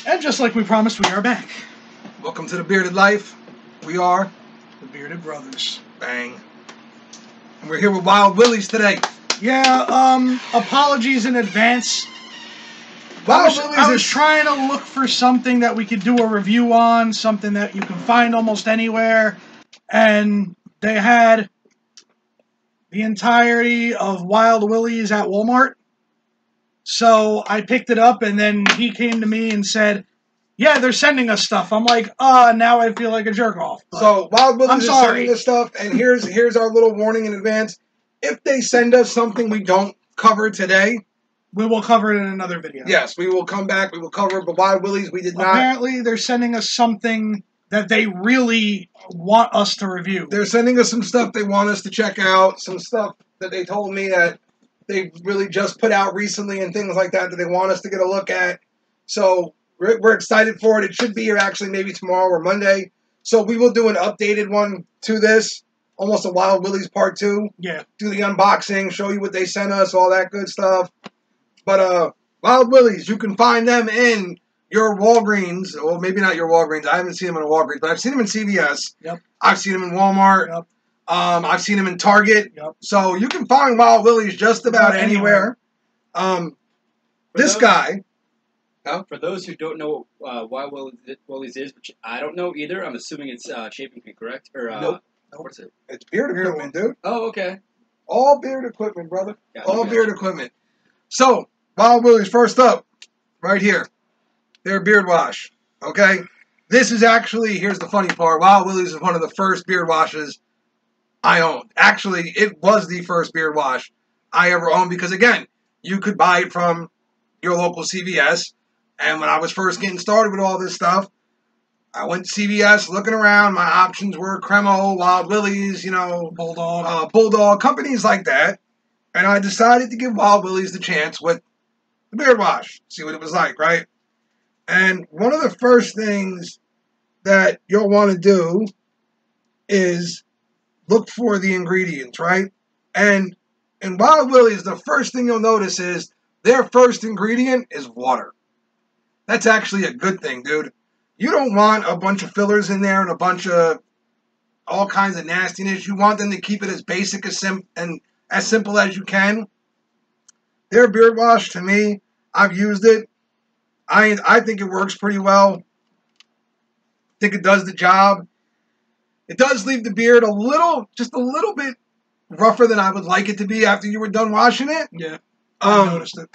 And just like we promised, we are back. Welcome to the Bearded Life. We are The Bearded Brothers. Bang. And we're here with Wild Willies today. Yeah, apologies in advance. I was trying to look for something that we could do a review on, something that you can find almost anywhere, and they had the entirety of Wild Willies at Walmart. So I picked it up, and then he came to me and said, yeah, they're sending us stuff. I'm like, now I feel like a jerk-off. So Wild Willies is sending us stuff, and here's our little warning in advance. If they send us something we don't cover today, we will cover it in another video. Yes, we will come back. We will cover it, but Wild Willies, we did not. Apparently, they're sending us something that they really want us to review. They're sending us some stuff they want us to check out, some stuff that they told me that they really just put out recently and things like that they want us to get a look at. So we're excited for it. It should be here actually maybe tomorrow or Monday. So we will do an updated one to this, almost a Wild Willies Part 2. Yeah. Do the unboxing, show you what they sent us, all that good stuff. But Wild Willies, you can find them in your Walgreens. Well, maybe not your Walgreens. I haven't seen them in a Walgreens, but I've seen them in CVS. Yep. I've seen them in Walmart. Yep. I've seen them in Target. Yep. So you can find Wild Willies just about anywhere. This guy. For those who don't know what Wild Willies is, which I don't know either, I'm assuming it's shaving cream, correct? Or Nope. What's it? It's beard equipment, dude. Oh, okay. All beard equipment, brother. Gotcha, beard equipment. So, Wild Willies, first up, right here. Their beard wash. Okay? This is actually, here's the funny part. Wild Willies is one of the first beard washes I owned. Actually, it was the first beard wash I ever owned because, again, you could buy it from your local CVS. And when I was first getting started with all this stuff, I went to CVS looking around. My options were Cremo, Wild Willies, Bulldog, companies like that. And I decided to give Wild Willies the chance with the beard wash, see what it was like, right? And one of the first things that you'll want to do is look for the ingredients, right? And in Wild Willies, the first thing you'll notice is their first ingredient is water. That's actually a good thing, dude. You don't want a bunch of fillers in there and a bunch of all kinds of nastiness. You want them to keep it as basic and as simple as you can. Their beard wash, to me, I've used it. I think it works pretty well. I think it does the job. It does leave the beard just a little bit rougher than I would like it to be after you were done washing it. Yeah, I noticed it.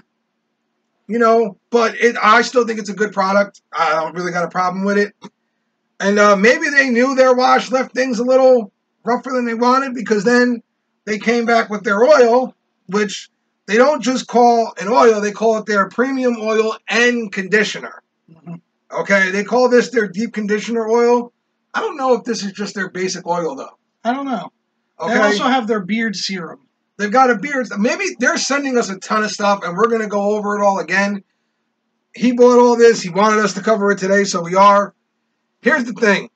You know, but I still think it's a good product. I don't really got a problem with it. And maybe they knew their wash left things a little rougher than they wanted because then they came back with their oil, which they don't just call an oil. They call it their premium oil and conditioner. Mm-hmm. Okay, they call this their deep conditioner oil. I don't know if this is just their basic oil, though. I don't know. Okay. They also have their beard serum. They've got a beard. Maybe they're sending us a ton of stuff, and we're going to go over it all again. He bought all this. He wanted us to cover it today, so we are. Here's the thing.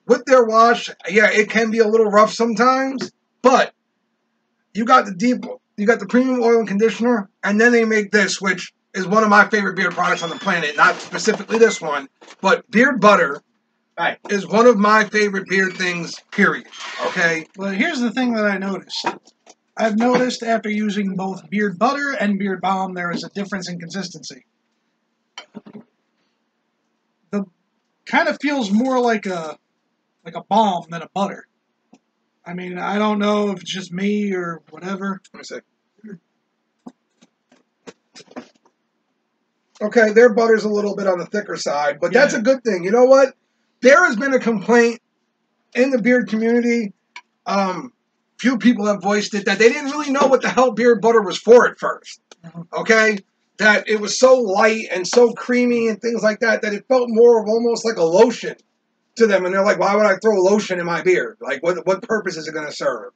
With their wash, yeah, it can be a little rough sometimes, but you got the premium oil and conditioner, and then they make this, which is one of my favorite beard products on the planet. Not specifically this one, but beard butter is one of my favorite beard things, period. Okay? Well, here's the thing that I noticed. I've noticed after using both beard butter and beard balm, there is a difference in consistency. The kind of feels more like a balm than a butter. I mean, I don't know if it's just me or whatever. Let me see. Okay, their butter's a little bit on the thicker side, but that's a good thing. You know what? There has been a complaint in the beard community. Few people have voiced it that they didn't really know what the hell beard butter was for at first. Okay? That it was so light and so creamy and things like that that it felt more of almost like a lotion to them. And they're like, why would I throw lotion in my beard? Like, what purpose is it going to serve?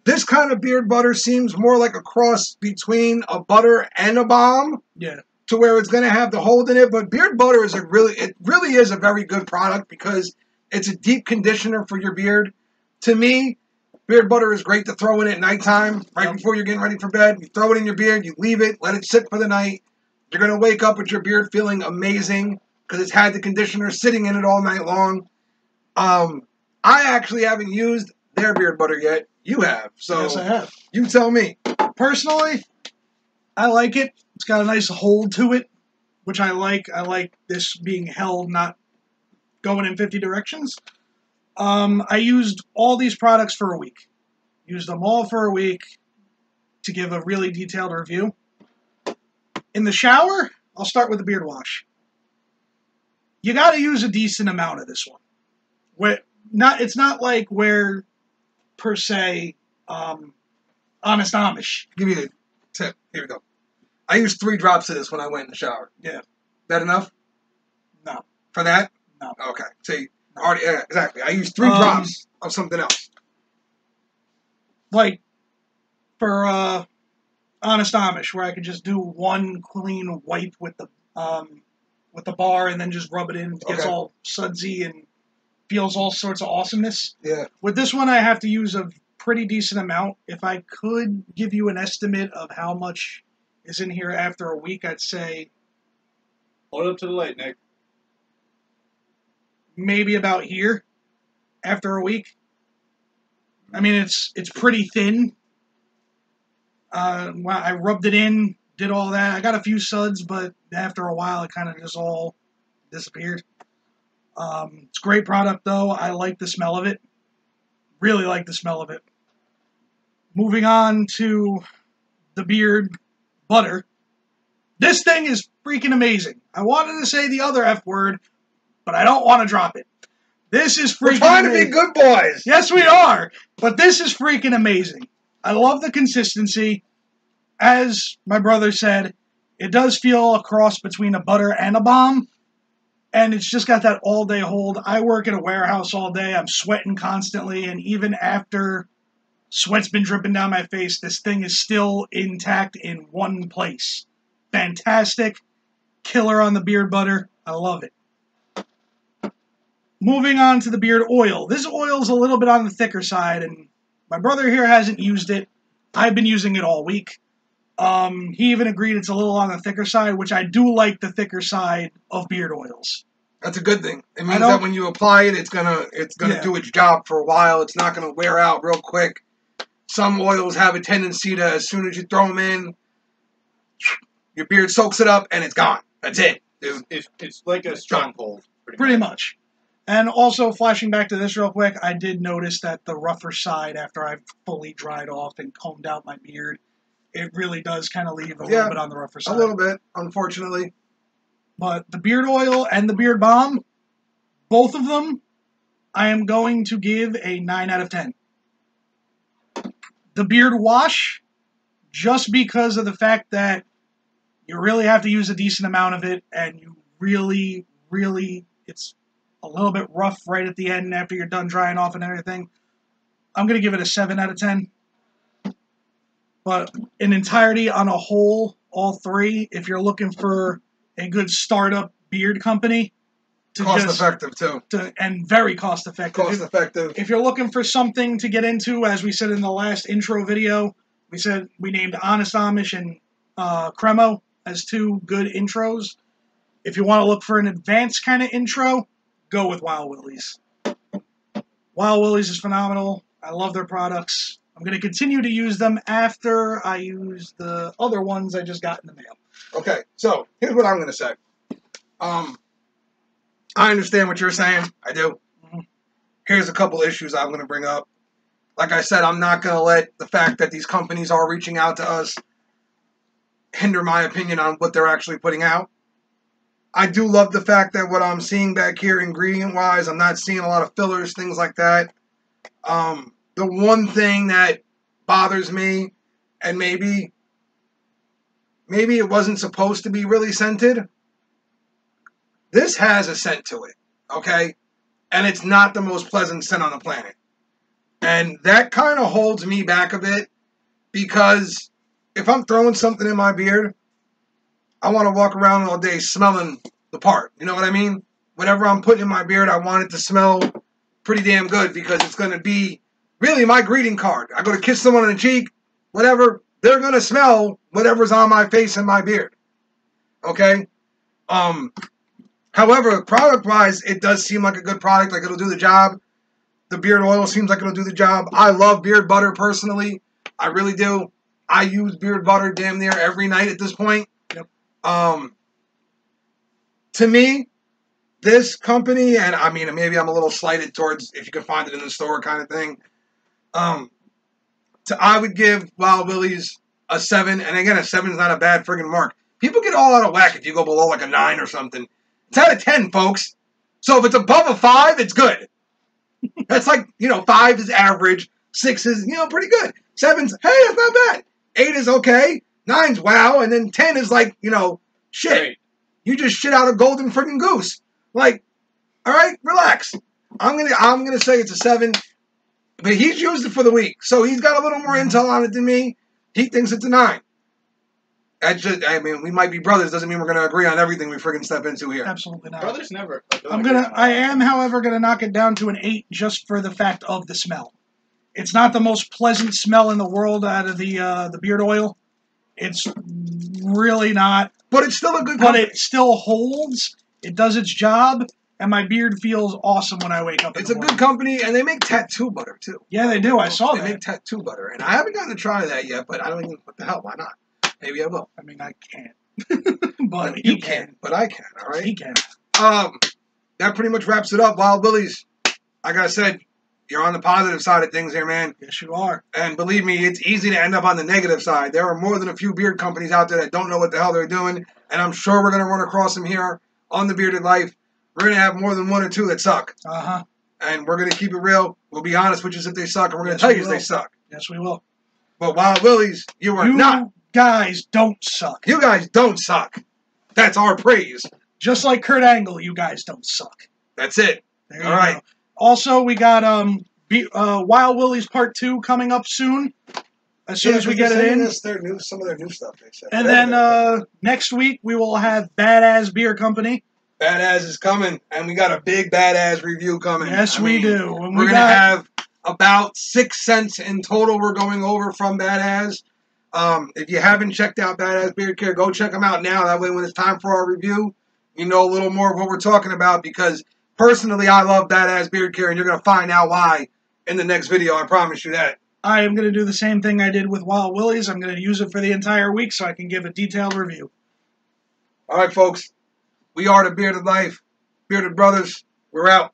This kind of beard butter seems more like a cross between a butter and a balm. Yeah. To where it's going to have the hold in it. But beard butter is really is a very good product because it's a deep conditioner for your beard. To me, beard butter is great to throw in at nighttime, right before you're getting ready for bed. You throw it in your beard, you leave it, let it sit for the night. You're going to wake up with your beard feeling amazing because it's had the conditioner sitting in it all night long. I actually haven't used their beard butter yet. You have. So yes, I have. You tell me. Personally, I like it. It's got a nice hold to it, which I like. I like this being held, not going in 50 directions. I used all these products for a week. Used them all for a week to give a really detailed review. In the shower, I'll start with the beard wash. You got to use a decent amount of this one. It's not like where, per se, Honest Amish. Give me a tip. Here we go. I used 3 drops of this when I went in the shower. Yeah. That enough? No. For that? No. Okay. See, already, yeah, exactly. I used 3 drops of something else. Like, for Honest Amish, where I could just do one clean wipe with the bar and then just rub it in. It gets all sudsy and feels all sorts of awesomeness. Yeah. With this one, I have to use a pretty decent amount. If I could give you an estimate of how much is in here after a week, I'd say... Hold up to the light, Nick. Maybe about here after a week. I mean, it's pretty thin. I rubbed it in, did all that. I got a few suds, but after a while, it kind of just all disappeared. It's a great product, though. I like the smell of it. Really like the smell of it. Moving on to the beard butter. This thing is freaking amazing. I wanted to say the other F word, but I don't want to drop it. This is freaking We're trying amazing. to be good boys. Yes, we are. But this is freaking amazing. I love the consistency. As my brother said, it does feel a cross between a butter and a balm. And it's just got that all-day hold. I work in a warehouse all day. I'm sweating constantly. And even after sweat's been dripping down my face, this thing is still intact in one place. Fantastic. Killer on the beard butter. I love it. Moving on to the beard oil. This oil is a little bit on the thicker side, and my brother here hasn't used it. I've been using it all week. He even agreed it's a little on the thicker side, which I do like the thicker side of beard oils. That's a good thing. It means that when you apply it, it's gonna do its job for a while. It's not gonna wear out real quick. Some oils have a tendency to, as soon as you throw them in, your beard soaks it up and it's gone. That's it, dude. It's like a stronghold. Pretty much. And also, flashing back to this real quick, I did notice that the rougher side, after I've fully dried off and combed out my beard, it really does kind of leave a little bit on the rougher side. A little bit, unfortunately. But the beard oil and the beard balm, both of them, I am going to give a 9 out of 10. The beard wash, just because of the fact that you really have to use a decent amount of it, and you really, it's a little bit rough right at the end after you're done drying off and everything. I'm going to give it a 7 out of 10. But in entirety, on a whole, all 3, if you're looking for a good startup beard company, Cost-effective, too. And very cost-effective. Cost-effective. If you're looking for something to get into, as we said in the last intro video, we named Honest Amish and Cremo as 2 good intros. If you want to look for an advanced kind of intro, go with Wild Willies. Wild Willies is phenomenal. I love their products. I'm going to continue to use them after I use the other ones I just got in the mail. Okay, so here's what I'm going to say. I understand what you're saying. I do. Mm-hmm. Here's a couple issues I'm going to bring up. Like I said, I'm not going to let the fact that these companies are reaching out to us hinder my opinion on what they're actually putting out. I do love the fact that what I'm seeing back here ingredient-wise, I'm not seeing a lot of fillers, things like that. The one thing that bothers me, and maybe it wasn't supposed to be really scented, this has a scent to it, okay? And it's not the most pleasant scent on the planet. And that kind of holds me back a bit, because if I'm throwing something in my beard, I want to walk around all day smelling the part. You know what I mean? Whatever I'm putting in my beard, I want it to smell pretty damn good, because it's going to be really my greeting card. I go to kiss someone on the cheek, whatever, they're going to smell whatever's on my face and my beard. Okay? However, product-wise, it does seem like a good product. Like, it'll do the job. The beard oil seems like it'll do the job. I love beard butter, personally. I really do. I use beard butter damn near every night at this point. Yep. To me, this company, and I mean, maybe I'm a little slighted towards if you can find it in the store kind of thing. I would give Wild Willies a 7. And again, a 7 is not a bad friggin' mark. People get all out of whack if you go below like a 9 or something. It's out of 10, folks. So if it's above a 5, it's good. That's like, 5 is average. 6 is, pretty good. 7's, hey, it's not bad. 8 is okay. 9's wow. And then 10 is like, shit. Great. You just shit out a golden friggin' goose. Like, all right, relax. I'm gonna say it's a 7. But he's used it for the week. So he's got a little more intel on it than me. He thinks it's a 9. We might be brothers. Doesn't mean we're going to agree on everything we friggin' step into here. Absolutely not. Brothers never. I am, however, gonna knock it down to an 8 just for the fact of the smell. It's not the most pleasant smell in the world out of the beard oil. It's really not. But it's still a good But company. it still holds. It does its job, and my beard feels awesome when I wake up. It's a good company, and they make tattoo butter, too. Yeah, they do. I saw They that. make tattoo butter. And I haven't gotten to try that yet, but I don't even, what the hell, why not? Maybe I will. I mean, I can't. But No, he you can. but I can, all right? He can. That pretty much wraps it up. Wild Willies, like I said, you're on the positive side of things here, man. Yes, you are. And believe me, it's easy to end up on the negative side. There are more than a few beard companies out there that don't know what the hell they're doing, and I'm sure we're going to run across them here on The Bearded Life. We're going to have more than 1 or 2 that suck. Uh-huh. And we're going to keep it real. We'll be honest with you if they suck, and we're going to Yes, tell we you if will. they suck. Yes, we will. But Wild Willies, you are not. Guys don't suck. You guys don't suck. That's our praise. Just like Kurt Angle, you guys don't suck. That's it. There you All right. go. Also, we got Wild Willies Part 2 coming up soon. As soon as we get it in. Some of their new stuff, they said. And then next week, we will have Badass Beer Company. Badass is coming, and we got a big Badass review coming. Yes, we do. And We're going to have about 6 cents in total we're going over from Badass. If you haven't checked out Badass Beard Care, go check them out now. That way, when it's time for our review, you know a little more of what we're talking about. Because personally, I love Badass Beard Care, and you're going to find out why in the next video. I promise you that. I am going to do the same thing I did with Wild Willies. I'm going to use it for the entire week so I can give a detailed review. All right, folks. We are The Bearded Life. Bearded Brothers. We're out.